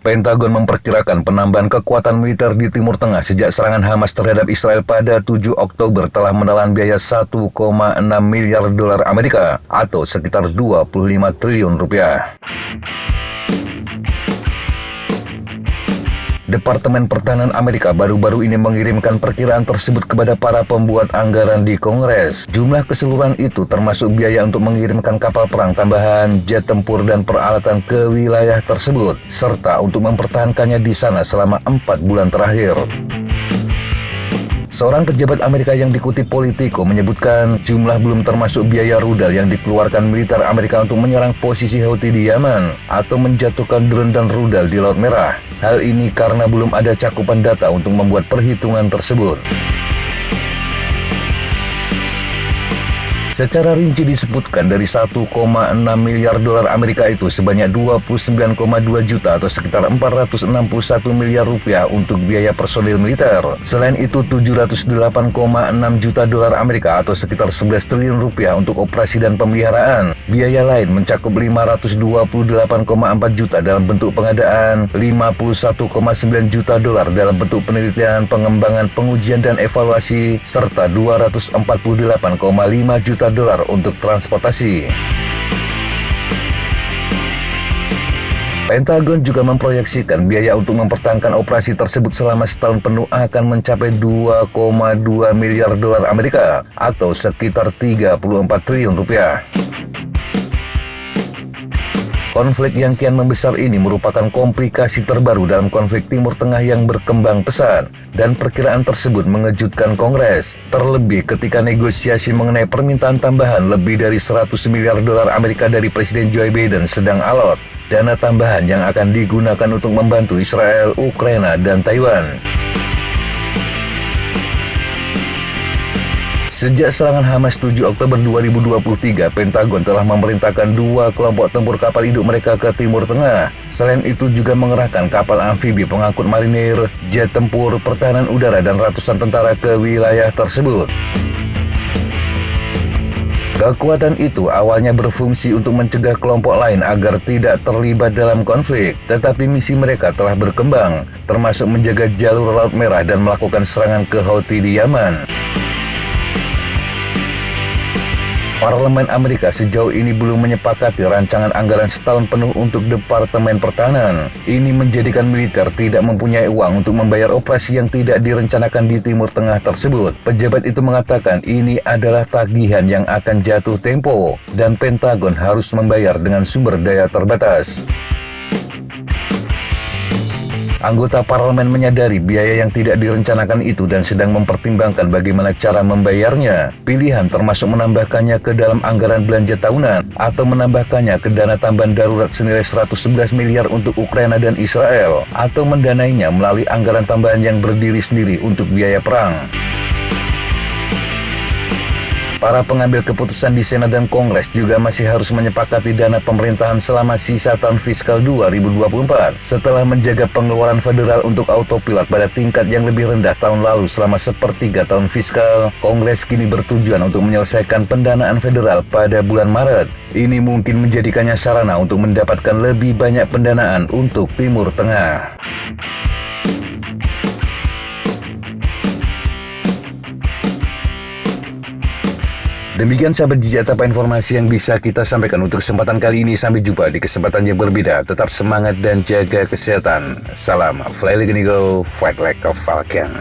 Pentagon memperkirakan penambahan kekuatan militer di Timur Tengah sejak serangan Hamas terhadap Israel pada 7 Oktober telah menelan biaya 1,6 miliar dolar Amerika atau sekitar 25 triliun rupiah. Departemen Pertahanan Amerika baru-baru ini mengirimkan perkiraan tersebut kepada para pembuat anggaran di Kongres. Jumlah keseluruhan itu termasuk biaya untuk mengirimkan kapal perang tambahan, jet tempur, dan peralatan ke wilayah tersebut, serta untuk mempertahankannya di sana selama 4 bulan terakhir. Seorang pejabat Amerika yang dikutip Politico menyebutkan jumlah belum termasuk biaya rudal yang dikeluarkan militer Amerika untuk menyerang posisi Houthi di Yaman atau menjatuhkan drone dan rudal di Laut Merah. Hal ini karena belum ada cakupan data untuk membuat perhitungan tersebut. Secara rinci disebutkan dari 1,6 miliar dolar Amerika itu sebanyak 29,2 juta atau sekitar 461 miliar rupiah untuk biaya personil militer. Selain itu 708,6 juta dolar Amerika atau sekitar 11 triliun rupiah untuk operasi dan pemeliharaan. Biaya lain mencakup 528,4 juta dalam bentuk pengadaan, 51,9 juta dolar dalam bentuk penelitian, pengembangan, pengujian dan evaluasi, serta 248,5 juta dolar untuk transportasi. Pentagon juga memproyeksikan biaya untuk mempertahankan operasi tersebut selama setahun penuh akan mencapai 2,2 miliar dolar Amerika atau sekitar 34 triliun rupiah. Konflik yang kian membesar ini merupakan komplikasi terbaru dalam konflik Timur Tengah yang berkembang pesat, dan perkiraan tersebut mengejutkan Kongres, terlebih ketika negosiasi mengenai permintaan tambahan lebih dari 100 miliar dolar Amerika dari Presiden Joe Biden sedang alot, dana tambahan yang akan digunakan untuk membantu Israel, Ukraina, dan Taiwan. Sejak serangan Hamas 7 Oktober 2023, Pentagon telah memerintahkan 2 kelompok tempur kapal induk mereka ke Timur Tengah. Selain itu juga mengerahkan kapal amfibi pengangkut marinir, jet tempur, pertahanan udara, dan ratusan tentara ke wilayah tersebut. Kekuatan itu awalnya berfungsi untuk mencegah kelompok lain agar tidak terlibat dalam konflik, tetapi misi mereka telah berkembang, termasuk menjaga jalur Laut Merah dan melakukan serangan ke Houthi di Yaman. Parlemen Amerika sejauh ini belum menyepakati rancangan anggaran setahun penuh untuk Departemen Pertahanan. Ini menjadikan militer tidak mempunyai uang untuk membayar operasi yang tidak direncanakan di Timur Tengah tersebut. Pejabat itu mengatakan ini adalah tagihan yang akan jatuh tempo, dan Pentagon harus membayar dengan sumber daya terbatas. Anggota parlemen menyadari biaya yang tidak direncanakan itu dan sedang mempertimbangkan bagaimana cara membayarnya. Pilihan termasuk menambahkannya ke dalam anggaran belanja tahunan atau menambahkannya ke dana tambahan darurat senilai 111 miliar untuk Ukraina dan Israel, atau mendanainya melalui anggaran tambahan yang berdiri sendiri untuk biaya perang. Para pengambil keputusan di Senat dan Kongres juga masih harus menyepakati dana pemerintahan selama sisa tahun fiskal 2024. Setelah menjaga pengeluaran federal untuk autopilot pada tingkat yang lebih rendah tahun lalu selama sepertiga tahun fiskal, Kongres kini bertujuan untuk menyelesaikan pendanaan federal pada bulan Maret. Ini mungkin menjadikannya sarana untuk mendapatkan lebih banyak pendanaan untuk Timur Tengah. Demikian sahabat Jejak Tapa informasi yang bisa kita sampaikan untuk kesempatan kali ini. Sampai jumpa di kesempatan yang berbeda. Tetap semangat dan jaga kesehatan. Salam Fly Like an Eagle, Fight Like a Falcon.